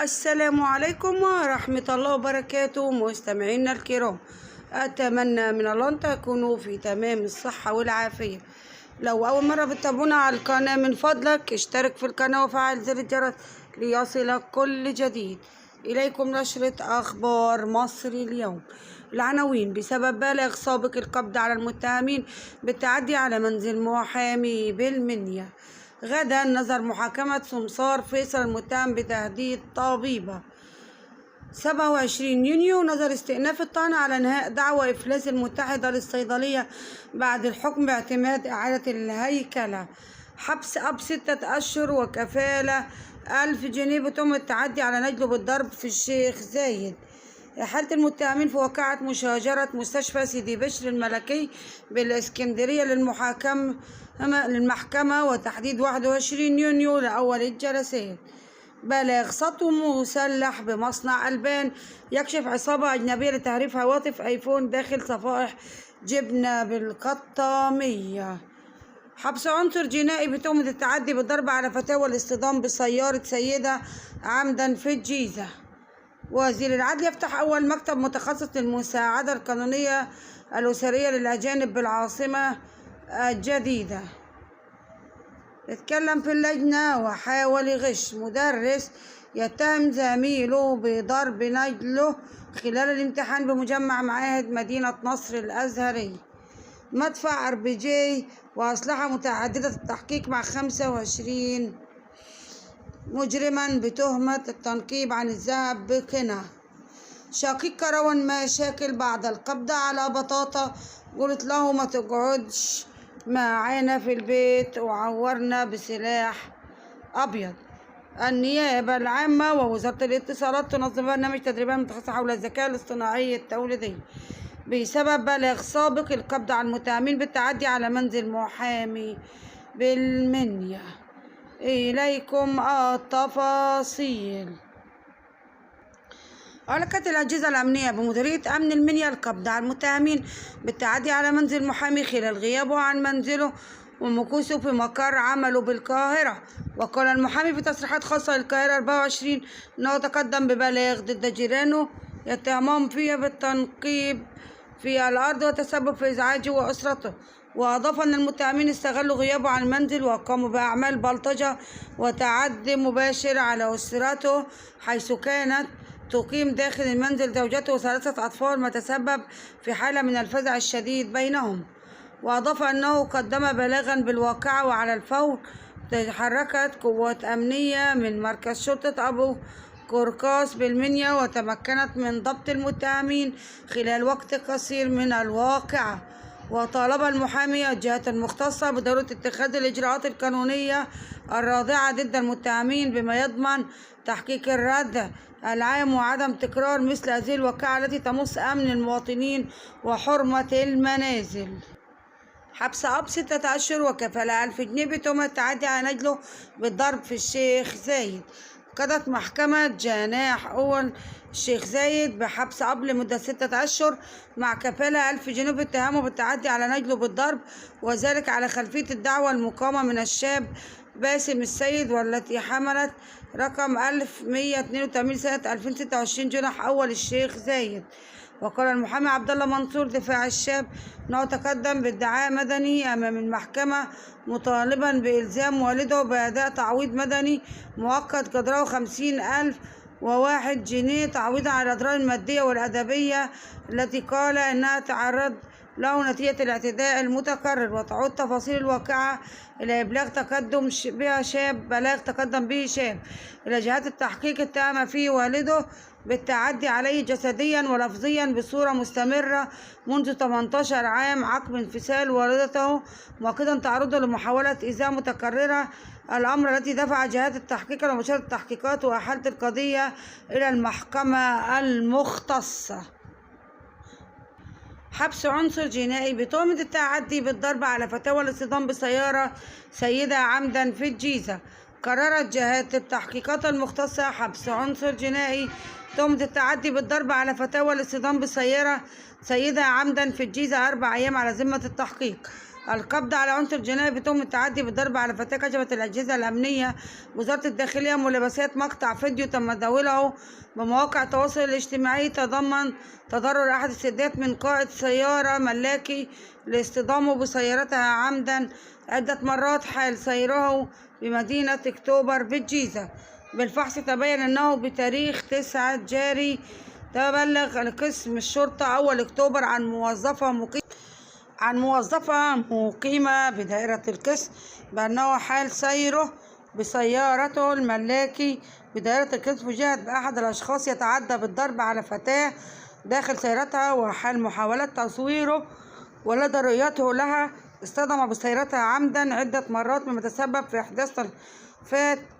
السلام عليكم ورحمة الله وبركاته مستمعينا الكرام. أتمنى من الله أن تكونوا في تمام الصحة والعافية. لو أول مرة بتتابعونا على القناة من فضلك اشترك في القناة وفعل زر الجرس ليصلك كل جديد. إليكم نشرة أخبار مصر اليوم. العناوين: بسبب بالغ سابق القبض على المتهمين بالتعدي على منزل محامي بالمنيا. غدا نظر محاكمة سمسار فيصل المتهم بتهديد طبيبة. 27 يونيو نظر استئناف الطعن على انهاء دعوى إفلاس المتحدة للصيدلية بعد الحكم باعتماد إعادة الهيكلة. حبس أب 6 أشهر وكفالة 1000 جنيه بتهمة التعدي على نجله بالضرب في الشيخ زايد. حالة المتهمين في واقعة مشاجرة مستشفى سيدي بشر الملكي بالإسكندرية للمحكمة وتحديد 21 يونيو لأول الجلسات. بلاغ سطو مسلح بمصنع ألبان يكشف عصابة أجنبية لتهريب هواتف آيفون داخل صفائح جبنة بالقطامية. حبس عنصر جنائي بتهمة التعدي بالضرب على فتاة والاصطدام بسيارة سيدة عمدا في الجيزة. وزير العدل يفتح أول مكتب متخصص للمساعدة القانونية الأسرية للأجانب بالعاصمة الجديدة. اتكلم في اللجنة وحاول يغش. مدرس يتهم زميله بضرب نجله خلال الامتحان بمجمع معاهد مدينة نصر الأزهري. مدفع RPG وأسلحة متعددة التحقيق مع 25 مجرما بتهمة التنقيب عن الذهب بقنا. شقيق كروان مشاكل بعد القبض على بطاطا، قلت له ما تقعدش معانا في البيت وعورنا بسلاح أبيض. النيابة العامة ووزارة الاتصالات تنظم برنامج تدريبات متخصصة حول الذكاء الاصطناعي التوليدي بسبب بلاغ سابق القبض على المتهمين بالتعدي على منزل محامي بالمنيا. إليكم التفاصيل. أعلنت الأجهزة الأمنية بمديرية أمن المنيا القبض على المتهمين بالتعدي على منزل محامي خلال غيابه عن منزله ومكوثه في مقر عمله بالقاهرة. وقال المحامي في تصريحات خاصة للقاهرة 24 أنه تقدم ببلاغ ضد جيرانه يتهمهم فيها بالتنقيب في الأرض وتسبب في إزعاجه وأسرته. وأضاف أن المتهمين استغلوا غيابه عن المنزل وقاموا بأعمال بلطجة وتعدي مباشر على أسرته، حيث كانت تقيم داخل المنزل زوجته وثلاثة أطفال، ما تسبب في حالة من الفزع الشديد بينهم. وأضاف أنه قدم بلاغا بالواقعة وعلى الفور تحركت قوات أمنية من مركز شرطة أبو قرقاس بالمنيا وتمكنت من ضبط المتهمين خلال وقت قصير من الواقعة. وطالب المحامي الجهات المختصة بضرورة اتخاذ الإجراءات القانونية الراضعة ضد المتهمين بما يضمن تحقيق الردع العام وعدم تكرار مثل هذه الواقعة التي تمس أمن المواطنين وحرمة المنازل. حبس أب 6 أشهر وكفالة 1000 جنيه بتهمة التعدي على نجله بالضرب في الشيخ زايد. قضت محكمة جناح أول الشيخ زايد بحبس أب لمدة 6 أشهر مع كفالة 1000 جنيه باتهامه بالتعدي على نجله بالضرب، وذلك على خلفية الدعوى المقامة من الشاب باسم السيد والتي حملت رقم 1182 سنة 2026 جناح أول الشيخ زايد. وقال المحامي عبد الله منصور دفاع الشاب أنه تقدم بادعاء مدني أمام المحكمة مطالبا بإلزام والده بأداء تعويض مدني مؤقت قدره 50,001 جنيه تعويضا على الأضرار المادية والأدبية التي قال أنها تعرض له نتيجة الاعتداء المتكرر. وتعود تفاصيل الواقعة إلى بلاغ تقدم به شاب إلى جهات التحقيق اتهم فيه والده بالتعدي عليه جسديا ولفظيا بصورة مستمرة منذ 18 عام عقب انفصال والدته، مؤكدا تعرضه لمحاولة إيذاء متكررة، الأمر الذي دفع جهات التحقيق إلى مشاهدة التحقيقات وأحالت القضية إلى المحكمة المختصة. حبس عنصر جنائي بتهمة التعدي بالضرب على فتاة والاصطدام بسيارة سيدة عمدا في الجيزة. قررت جهات التحقيقات المختصة حبس عنصر جنائي تهمة التعدي بالضرب على فتاة والاصطدام بسيارة سيدة عمدا في الجيزة 4 أيام على ذمة التحقيق. القبض على عنصر جنائي بتهم التعدي بالضرب على فتاة. كشفت الأجهزة الأمنية وزارة الداخلية ملابسات مقطع فيديو تم تداوله بمواقع التواصل الاجتماعي تضمن تضرر أحد السيدات من قائد سيارة ملاكي لاصطدامه بسيارتها عمدا عدة مرات حال سيره بمدينة أكتوبر بالجيزة. بالفحص تبين أنه بتاريخ 9 جاري تبلغ قسم الشرطة أول أكتوبر عن موظفة مقيمة بدائرة القسم بأنه حال سيره بسيارته الملاكي بدائرة القسم فوجئت بأحد الأشخاص يتعدى بالضرب على فتاة داخل سيارتها، وحال محاولة تصويره ولدى رؤيته لها اصطدم بسيارتها عمدا عدة مرات مما تسبب في إحداث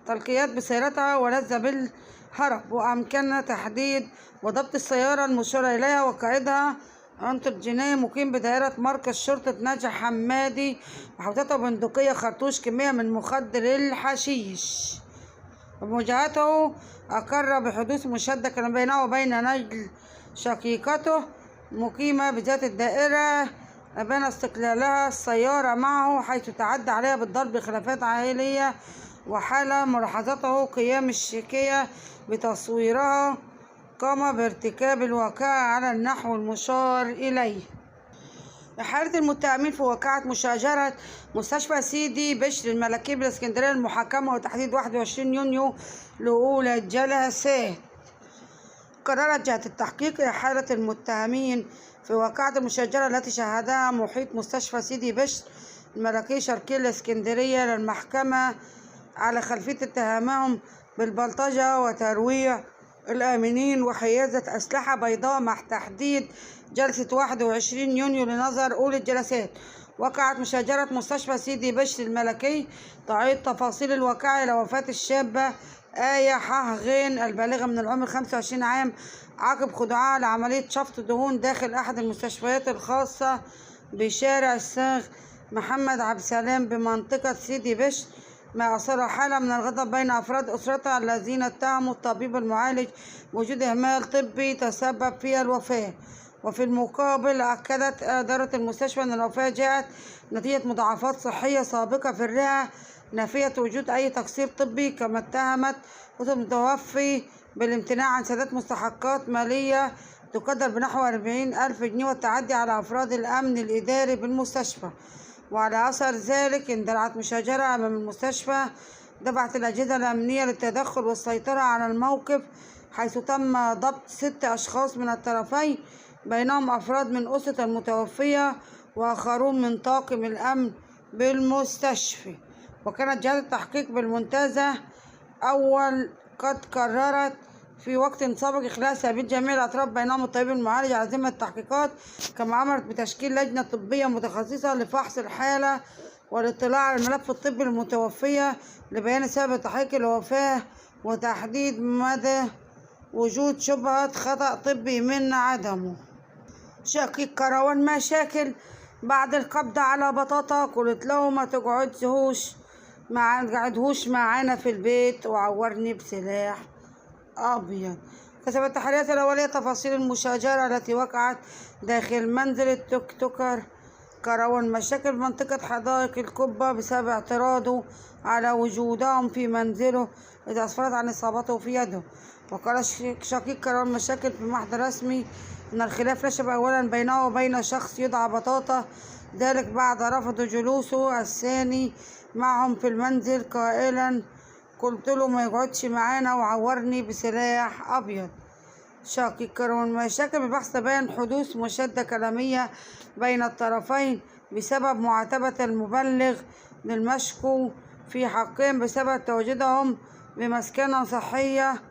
تلقيات بسيارتها ولذ بالهرب. وأمكن تحديد وضبط السيارة المشار إليها وقائدها عنصر جنائي مقيم بدائرة مركز شرطة نجع حمادي وحوزته بندقية خرطوش كمية من مخدر الحشيش. وبمواجهته أقر بحدوث مشادة كان بينه وبين نجل شقيقته مقيمة بذات الدائرة أبان استقلالها السيارة معه حيث تعدى عليها بالضرب بخلافات عائلية، وحال ملاحظته قيام الشركية بتصويرها قام بارتكاب الواقعة على النحو المشار إليه. حالة المتهمين في واقعة مشاجرة مستشفى سيدي بشر الملكي بالإسكندرية المحاكمة وتحديد 21 يونيو لأولى الجلسات. قررت جهة التحقيق إحالة المتهمين في واقعة المشاجرة التي شهدها محيط مستشفى سيدي بشر الملكي شرقي الإسكندرية للمحكمة على خلفية اتهامهم بالبلطجة وترويع الآمنين وحيازة أسلحة بيضاء مع تحديد جلسة 21 يونيو لنظر أولى الجلسات. وقعت مشاجرة مستشفى سيدي بشر الملكي تعيد تفاصيل الواقعة إلى وفاة الشابة آية غين البالغة من العمر 25 عام عقب خضوعها لعملية شفط دهون داخل أحد المستشفيات الخاصة بشارع الشيخ محمد عبد السلام بمنطقة سيدي بشر، ما أثار حالة من الغضب بين أفراد أسرتها الذين اتهموا الطبيب المعالج بوجود إهمال طبي تسبب في الوفاة. وفي المقابل أكدت إدارة المستشفى أن الوفاة جاءت نتيجة مضاعفات صحية سابقة في الرئة نافية وجود أي تقصير طبي، كما اتهمت المتوفي بالامتناع عن سداد مستحقات مالية تقدر بنحو 40,000 جنيه والتعدي على أفراد الأمن الإداري بالمستشفى. وعلى أثر ذلك اندلعت مشاجرة أمام المستشفى دفعت الأجهزة الأمنية للتدخل والسيطرة على الموقف، حيث تم ضبط 6 أشخاص من الطرفين بينهم أفراد من أسرة المتوفية وآخرون من طاقم الأمن بالمستشفى. وكانت جهات التحقيق بالمنتزه أول قد قررت في وقت سابق إخلاء سبيل جميع الأطراف بينهم الطبيب المعالج على ذمة التحقيقات، كما أمرت بتشكيل لجنة طبية متخصصة لفحص الحالة والاطلاع على الملف الطبي للمتوفية لبيان سبب تحقيق الوفاة وتحديد مدى وجود شبهة خطأ طبي من عدمه. شقيق كروان مشاكل بعد القبض على بطاطا قلت له ما تقعدهوش معانا في البيت وعورني بسلاح أبيض. كشفت التحريات الأولية تفاصيل المشاجرة التي وقعت داخل منزل التوك توكر كروان مشاكل بمنطقة حدائق القبة بسبب اعتراضه على وجودهم في منزله، إذ أسفرت عن إصابته في يده. وقال شقيق كروان مشاكل في محضر رسمي أن الخلاف نشب أولا بينه وبين شخص يدعى بطاطا، ذلك بعد رفض جلوسه الثاني معهم في المنزل قائلا قلت له ما يقعدش معانا وعورني بسلاح أبيض. شقيق كروان مشاكل ببحث تبين حدوث مشادة كلامية بين الطرفين بسبب معاتبة المبلغ للمشكو في حقهم بسبب تواجدهم بمسكنة صحية.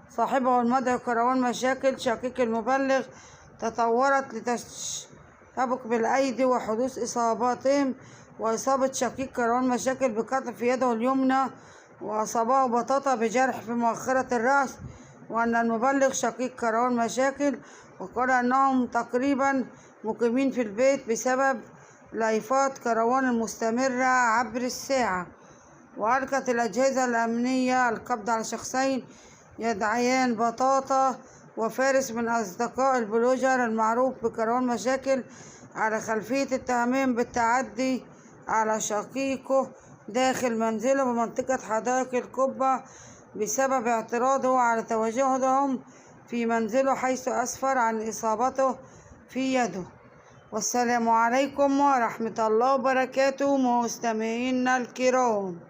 صاحبه المدعي كروان مشاكل شقيق المبلغ تطورت لتشابك بالأيدي وحدوث إصاباتهم، وإصابة شقيق كروان مشاكل بقطع في يده اليمنى، وأصابه بطاطا بجرح في مؤخرة الرأس. وأن المبلغ شقيق كروان مشاكل وقال أنهم تقريبا مقيمين في البيت بسبب لايفات كروان المستمرة عبر الساعة. وألقت الأجهزة الأمنية القبض على شخصين يدعيان بطاطا وفارس من أصدقاء البلوجر المعروف بكروان مشاكل على خلفية التهمين بالتعدي على شقيقه داخل منزله بمنطقة حدائق القبة بسبب اعتراضه على تواجدهم في منزله، حيث أسفر عن إصابته في يده. والسلام عليكم ورحمة الله وبركاته مستمعينا الكرام.